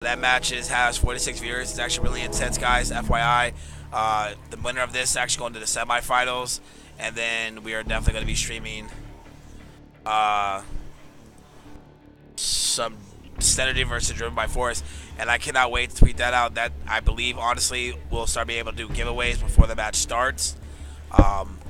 That has 46 viewers. It's actually really intense, guys. FYI, the winner of this is actually going to the semifinals, and then we are definitely going to be streaming uh, some Senator versus Driven by Force, and I cannot wait to tweet that out. That I believe, honestly, we'll start being able to do giveaways before the match starts.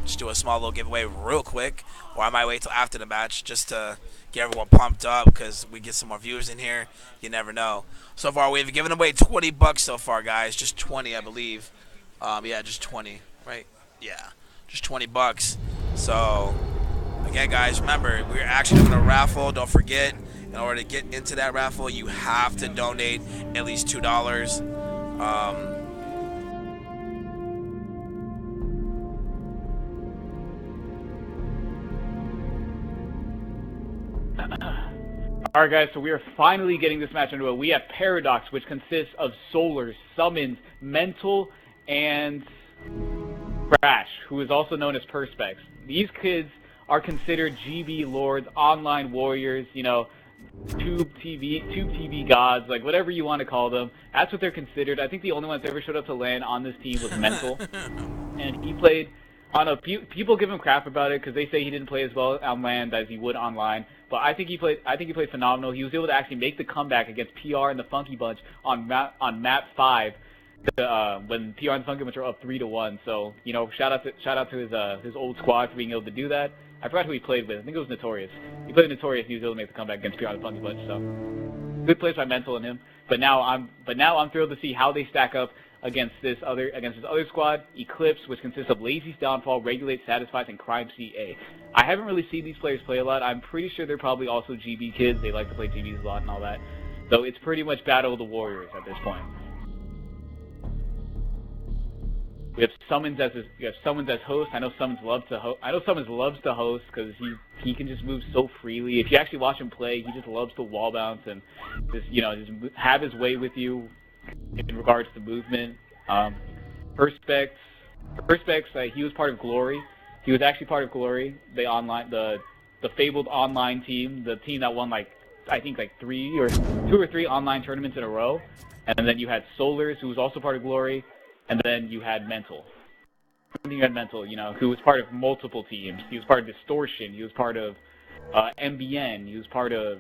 Just do a small little giveaway real quick, or I might wait till after the match just to get everyone pumped up because we get some more viewers in here. You never know. So far, we've given away 20 bucks so far, guys. Just 20, I believe. Yeah, just 20, right? Yeah, just 20 bucks. So, again, guys, remember, we're actually doing a raffle. Don't forget, in order to get into that raffle, you have to donate at least $2. Alright guys, so we are finally getting this match underway. We have Paradox, which consists of Solars, Summons, Mental, and Crash, who is also known as Perspex. These kids are considered GB lords, online warriors, you know, tube TV gods, like whatever you want to call them. That's what they're considered. I think the only one that's ever showed up to LAN on this team was Mental, and he played. I don't know. People give him crap about it because they say he didn't play as well on LAN as he would online. But I think he played. I think he played phenomenal. He was able to actually make the comeback against PR and the Funky Bunch on map 5, when PR and the Funky Bunch were up 3-1. So you know, shout out to his old squad for being able to do that. I forgot who he played with. I think it was Notorious. He played Notorious. He was able to make the comeback against PR and the Funky Bunch. So good plays by Mental and him. But now I'm thrilled to see how they stack up against this other squad, Eclipse, which consists of Lazy's Downfall, Regulate, Satisfies, and Crime CA. I haven't really seen these players play a lot. I'm pretty sure they're probably also GB kids. They like to play GBs a lot and all that. So it's pretty much Battle of the Warriors at this point. We have Summons as host. I know Summons loves to host because he can just move so freely. If you actually watch him play, he just loves to wall bounce and just have his way with you in regards to movement. Perspex, he was part of Glory. He was actually part of Glory, the fabled online team, the team that won I think 2 or 3 online tournaments in a row. And then you had Solars, who was also part of Glory, and then you had Mental. Who was part of multiple teams. He was part of Distortion. He was part of MBN. He was part of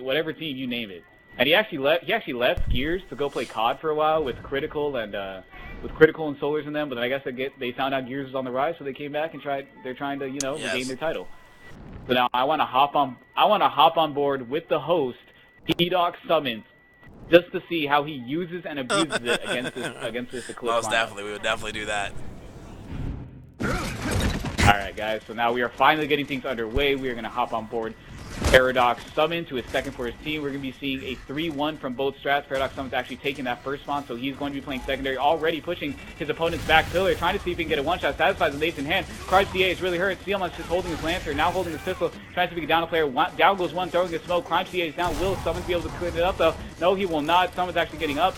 whatever team you name it. And he actually left Gears to go play COD for a while with Critical and Solars in them. But then I guess they found out Gears was on the rise, so they came back and they're trying to regain their title. So now I want to hop on board with the host, P-Doc Summons, just to see how he uses and abuses it against this Eclipse. Most definitely, we would definitely do that. Alright guys, so now we are finally getting things underway. We are going to hop on board Paradox Summon to his second for his team. We're going to be seeing a 3-1 from both strats. Paradox Summon's actually taking that first spawn, so he's going to be playing secondary, already pushing his opponent's back pillar, trying to see if he can get a one-shot. Satisfies the nades in hand. Card CA is really hurt. Sealman's just holding his Lancer, now holding his pistol, trying to see if he can down a player. Down goes one, throwing a smoke. Crime CA is down. Will Summons be able to clean it up, though? No, he will not. Summons actually getting up.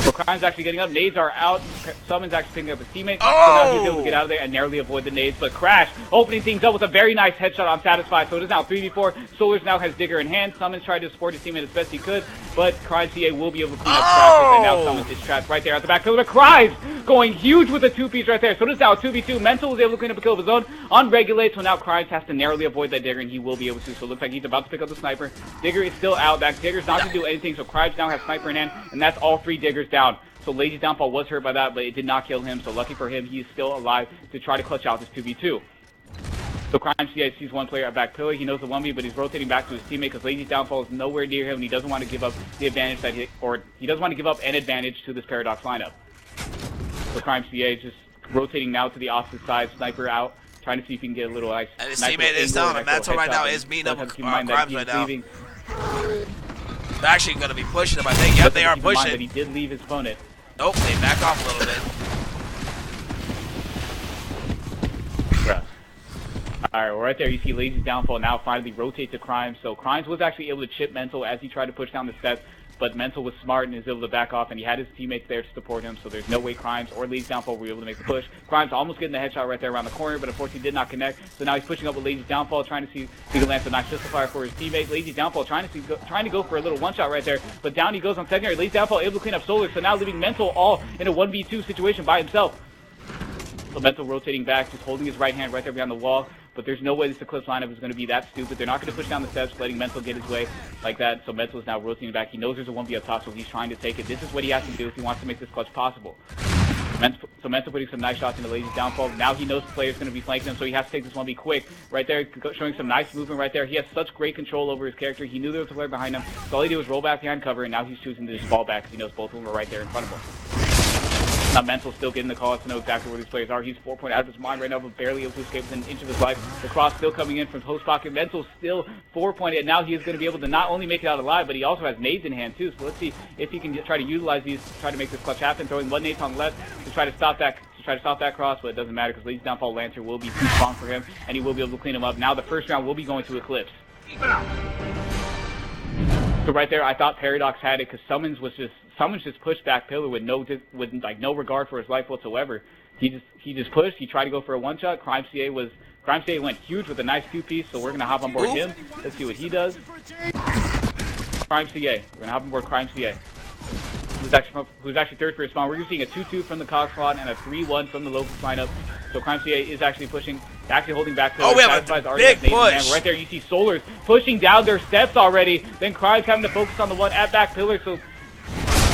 So Crime's actually getting up, nades are out, Summons actually picking up his teammate, so now he's able to get out of there and narrowly avoid the nades, but Crash opening things up with a very nice headshot on Satisfy, so it is now 3v4, Solars now has Digger in hand, Summons tried to support his teammate as best he could, but Crime CA will be able to clean up Crash, and now Summons is trapped right there at the back, so the Cries going huge with a 2-piece right there, so it is now a 2v2, Mental was able to clean up a kill of his own, on Regulate, so now Crimes has to narrowly avoid that Digger, and he will be able to, so it looks like he's about to pick up the Sniper, Digger is still out, that Digger's not going to do anything, so Crimes now has Sniper in hand, and that's all 3 Diggers down. So Lazy's Downfall was hurt by that, but it did not kill him, so lucky for him, he is still alive to try to clutch out this 2v2. So Crime CA sees one player at back pillar, he knows the 1v, but he's rotating back to his teammate because Lazy's Downfall is nowhere near him, and he doesn't want to give up the advantage he doesn't want to give up an advantage to this Paradox lineup. So Crime CA just rotating now to the opposite side, Sniper out, trying to see if he can get a little ice. And his teammate is down, and Mental right now is meeting up with Crimes right now. They're actually going to be pushing him, I think. Yep, they are pushing. That he did leave his opponent. Nope, they back off a little bit. Alright, well right there you see Lazy's Downfall now finally rotate to Crimes. So Crimes was actually able to chip Mental as he tried to push down the steps. but Mental was smart and is able to back off, and he had his teammates there to support him, so there's no way Crimes or Lazy's Downfall were able to make the push. Crimes almost getting the headshot right there around the corner, but unfortunately did not connect, so now he's pushing up with Lazy's Downfall, trying to see if he can land some nice pistol fire for his teammate. Lazy's Downfall trying to go for a little one-shot right there, but down he goes on secondary. Lazy's Downfall able to clean up Solar, so now leaving Mental all in a 1v2 situation by himself. So Mental rotating back, just holding his right hand right there behind the wall. But there's no way this Eclipse lineup is going to be that stupid. They're not going to push down the steps, letting Mental get his way like that. So Mental is now rotating back. He knows there's a 1v up top, so he's trying to take it. This is what he has to do if he wants to make this clutch possible. So Mental putting some nice shots into Lazy's Downfall. Now he knows the player's going to be flanking him, so he has to take this 1v quick. Right there, showing some nice movement right there. He has such great control over his character. He knew there was a player behind him. So all he did was roll back behind cover, and now he's choosing to just fall back because he knows both of them are right there in front of him. Now Mental still getting the call to know exactly where these players are. He's 4 point out of his mind right now, but barely able to escape within an inch of his life. The cross still coming in from post pocket. Mental still 4 point, and now he is going to be able to not only make it out alive, but he also has nades in hand too. So let's see if he can try to utilize these to try to make this clutch happen. Throwing one nade on the left to try to stop that cross, but it doesn't matter because Lazy's Downfall Lancer will be too strong for him, and he will be able to clean him up. Now the first round will be going to Eclipse. So right there, I thought Paradox had it because Summons just pushed back Pillar with no regard for his life whatsoever. He just pushed. He tried to go for a one shot. Crime CA went huge with a nice 2-piece. So we're gonna hop on board him. Let's see what he does. Crime CA. We're gonna hop on board Crime CA. Who's actually third for his spawn. We're seeing a 2-2 from the Cox squad and a 3-1 from the local lineup. So Crime CA is actually pushing, actually holding back. Oh, we have a big push. Right there, you see Solars pushing down their steps already. Then Crime's having to focus on the one at back pillar. So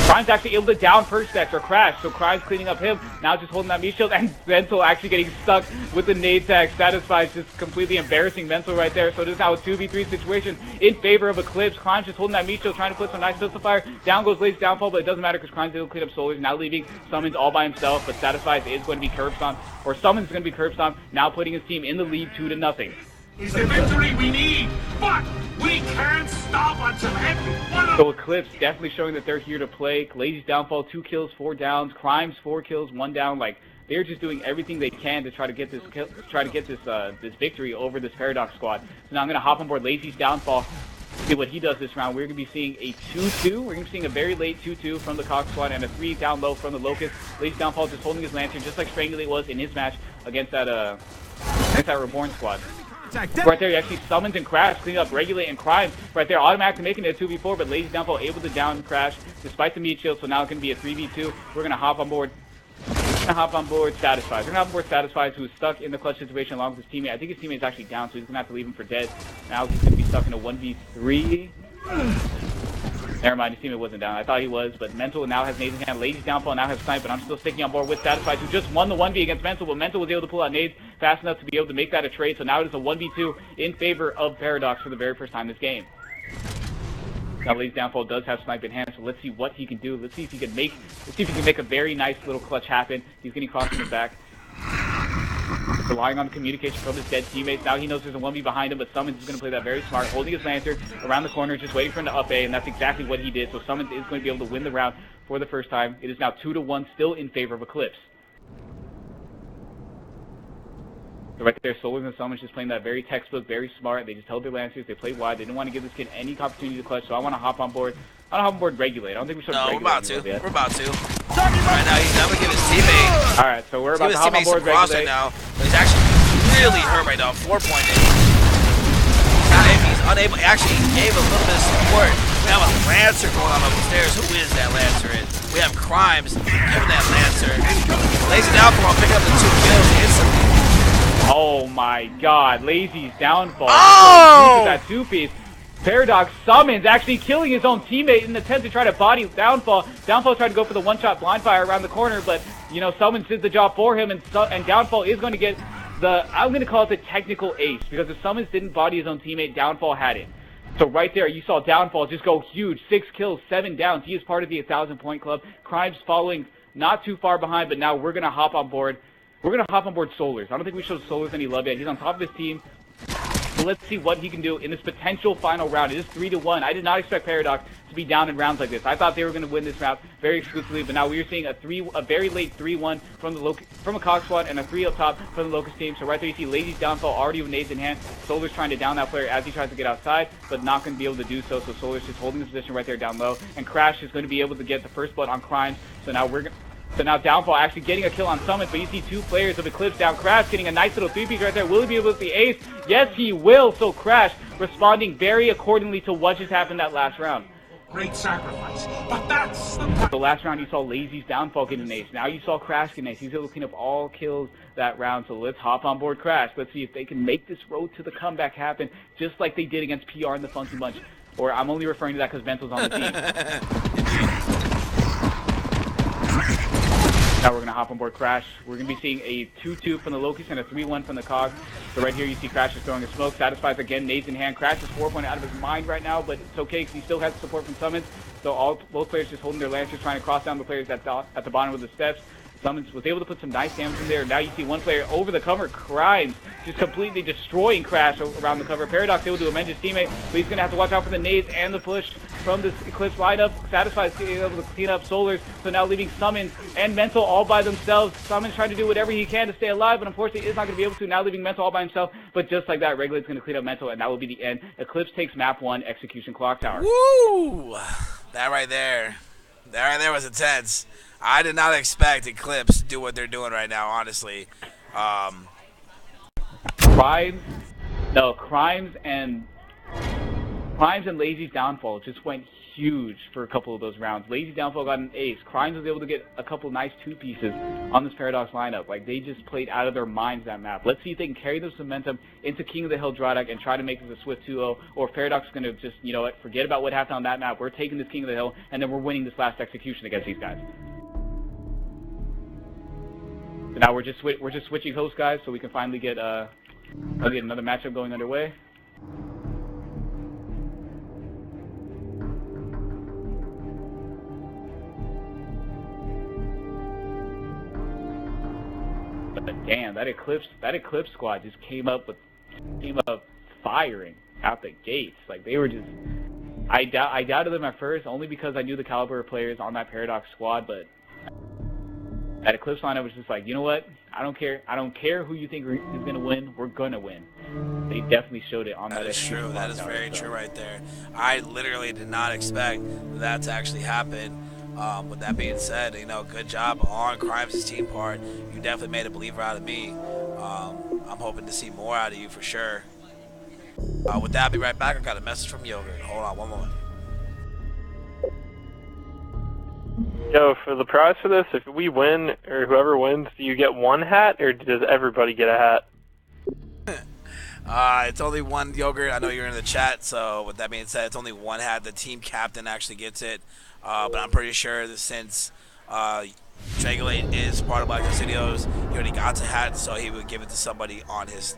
Crime's actually able to down Perspex or crash. So Crime's cleaning up him. Now just holding that meat shield. And Mental actually getting stuck with the nade tag. Satisfies, just completely embarrassing Mental right there. So this is now a 2v3 situation in favor of Eclipse. Crime's just holding that meat shield, trying to put some nice pistol fire. Down goes Lazy's Downfall, but it doesn't matter because Crime's able to clean up Solars. Now leaving Summons all by himself. But Satisfies is going to be curb stomped. Or Summons is going to be curb stomped. Now putting his team in the lead 2-0. It's the victory we need, but we can't stop until everyone. So Eclipse definitely showing that they're here to play. Lazy's Downfall 2 kills, 4 downs. Crimes 4 kills, 1 down. Like they're just doing everything they can to try to get this this victory over this Paradox squad. So now I'm gonna hop on board Lazy's Downfall. See what he does this round. We're gonna be seeing a 2-2. We're gonna be seeing a very late 2-2 from the Cox squad and a 3 down low from the Locust. Lazy's Downfall just holding his lantern just like Strangulate was in his match against that Reborn squad. Right there, you actually Summons and Crash, clean up Regulate and Crime. Right there, automatically making it a 2v4, but Lazy's Downfall able to down Crash despite the meat shield, so now it can be a 3v2. We're going to hop on board. Satisfies. We're going to hop on board Satisfies, who's stuck in the clutch situation along with his teammate. I think his teammate's actually down, so he's going to have to leave him for dead. Now he's going to be stuck in a 1v3. Never mind, his teammate wasn't down. I thought he was, but Mental now has nades in hand. Lazy's Downfall now has Snipe, but I'm still sticking on board with Satisfied, who just won the 1v against Mental, but Mental was able to pull out nades fast enough to be able to make that a trade, so now it is a 1v2 in favor of Paradox for the very first time this game. Now Lazy's Downfall does have Snipe in hand, so let's see what he can do. Let's see if he can make a very nice little clutch happen. He's getting crossed in the back. Relying on the communication from his dead teammates. Now he knows there's a 1v behind him, but Summons is going to play that very smart, holding his lantern around the corner, just waiting for him to up A, and that's exactly what he did. So Summons is going to be able to win the round for the first time. It is now 2-1, still in favor of Eclipse. So right there, Solars and Summons just playing that very textbook, very smart. They just held their lancers, they played wide, they didn't want to give this kid any opportunity to clutch, so I want to hop on board. Regulate. I don't think we should. No, we're about to. We're about to. Right now, he's not gonna give his teammate. All right, so we're about to hop on board Regulate right now. But he's actually really hurt right now. 4-pointed. He's unable. Actually, he gave a little bit of support. We have a Lancer going on upstairs. Who is that Lancer? We have Crimes giving that Lancer. Lazy Downfall picking up the 2 kills instantly. Oh my God, Lazy's Downfall. Oh! That 2-piece. Paradox Summons actually killing his own teammate in an attempt to try to body Downfall. Downfall tried to go for the one-shot blind fire around the corner, but, you know, Summons did the job for him, and Downfall is going to get the, I'm going to call it the technical ace, because if Summons didn't body his own teammate, Downfall had it. So right there, you saw Downfall just go huge. 6 kills, 7 downs. He is part of the 1,000-point club. Crimes following not too far behind, but now we're going to hop on board. We're going to hop on board Solars. I don't think we showed Solars any love yet. He's on top of his team. So let's see what he can do in this potential final round. It is 3-1. I did not expect Paradox to be down in rounds like this. I thought they were going to win this round very exclusively, but now we are seeing a very late 3-1 from a Cog Squad and a 3 up top from the Locust team. So right there you see Lazy's downfall already with nades in hand. Solar's trying to down that player as he tries to get outside, but not going to be able to do so. So Solar's just holding his position right there down low, and Crash is going to be able to get the first blood on Crimes. So now Downfall actually getting a kill on Summit, but you see 2 players of Eclipse down. Crash getting a nice little 3-piece right there. Will he be able to the ace? Yes, he will. So Crash responding very accordingly to what just happened that last round. Great sacrifice, but that's the... So last round you saw Lazy's Downfall get an ace. Now you saw Crash get an ace. He's able to clean up all kills that round. So let's hop on board Crash. Let's see if they can make this road to the comeback happen, just like they did against PR and the Funky Bunch. Or I'm only referring to that because Mental's on the team. Now we're going to hop on board Crash. We're going to be seeing a 2-2 from the Locust and a 3-1 from the Cog. So right here you see Crash is throwing a smoke. Satisfies again, nades in hand. Crash is 4-point out of his mind right now, but it's okay because he still has support from Summons. So both players just holding their lancers, trying to cross down the players at the bottom of the steps. Summons was able to put some nice damage in there. Now you see one player over the cover, Crimes, just completely destroying Crash around the cover. Paradox able to amend his teammate, but he's going to have to watch out for the nades and the push from this Eclipse lineup. Satisfies being able to clean up Solars, so now leaving Summons and Mental all by themselves. Summons trying to do whatever he can to stay alive, but unfortunately is not going to be able to. Now leaving Mental all by himself, but just like that, Regulate's going to clean up Mental, and that will be the end. Eclipse takes map 1, Execution Clock Tower. Woo! That right there was intense. I did not expect Eclipse to do what they're doing right now, honestly. Crimes and Lazy's Downfall just went huge for a couple of those rounds. Lazy's Downfall got an ace. Crimes was able to get a couple nice 2-pieces on this Paradox lineup. Like, they just played out of their minds that map. Let's see if they can carry this momentum into King of the Hill Drawdock and try to make this a swift 2-0, or if Paradox is going to just, you know what, forget about what happened on that map. We're taking this King of the Hill, and then we're winning this last execution against these guys. So now we're just switching hosts, guys, so we can finally get another matchup going underway. But damn, that Eclipse squad just came up firing out the gates. Like, they were just, I doubted them at first only because I knew the caliber of players on that Paradox squad, but that Eclipse lineup was just like, you know what? I don't care who you think is going to win. We're going to win. They definitely showed it on that. That is true. That is very true right there. I literally did not expect that to actually happen. With that being said, you know, good job on Crimes' team part. You definitely made a believer out of me. I'm hoping to see more out of you for sure. With that, I'll be right back. I got a message from Yogurt. Hold on one moment. Yo, for the prize for this, if we win, or whoever wins, do you get one hat, or does everybody get a hat? It's only one, Yogurt. I know you're in the chat, so with that being said, it's only one hat. The team captain actually gets it. But I'm pretty sure that since Dragolate is part of Black Studios, he already got a hat, so he would give it to somebody on his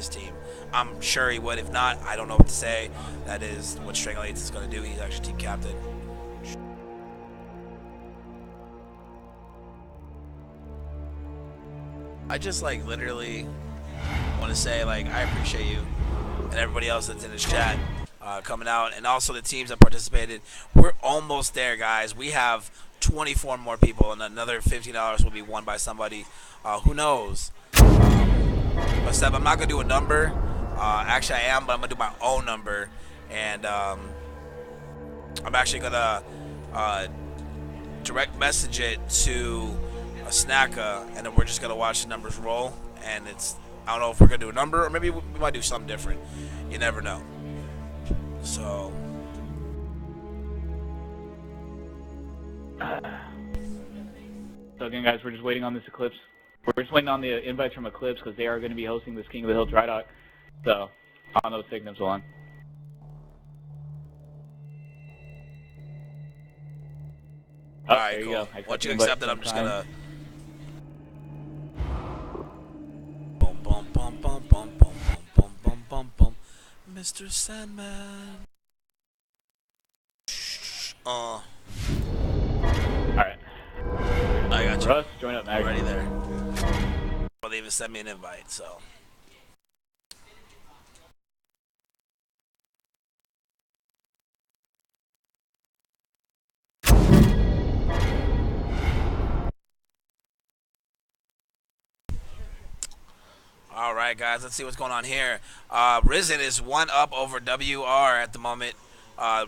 team. I'm sure he would. If not, I don't know what to say. That is what Dragolate is going to do. He's actually team captain. I just literally want to say I appreciate you and everybody else that's in this chat coming out, and also the teams that participated. We're almost there, guys. We have 24 more people, and another $15 will be won by somebody. Who knows? But Steph, I'm not gonna do a number. Actually, I am, but I'm gonna do my own number, and I'm actually gonna direct message it to a Snacka, and then we're just gonna watch the numbers roll. And I don't know if we're gonna do a number, or maybe we might do something different. You never know. So again, guys, we're just waiting on this Eclipse. We're just waiting on the invites from Eclipse because they are going to be hosting this King of the Hill Drydock. So on those signals on. All right, cool. Once you accept it, I'm just gonna. Boom, boom, boom, boom, boom, boom, boom, boom, boom, boom. Mr. Sandman. All right. I got you. Russ, join up, Mag. Already there. Well, they even sent me an invite, so. All right, guys, let's see what's going on here. Risen is 1 up over WR at the moment.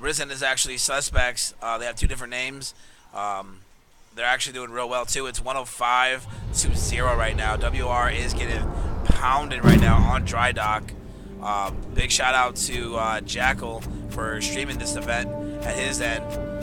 Risen is actually suspects. They have 2 different names. They're actually doing real well, too. It's 105-0 right now. WR is getting pounded right now on Dry Dock. Big shout out to Jackal for streaming this event at his end.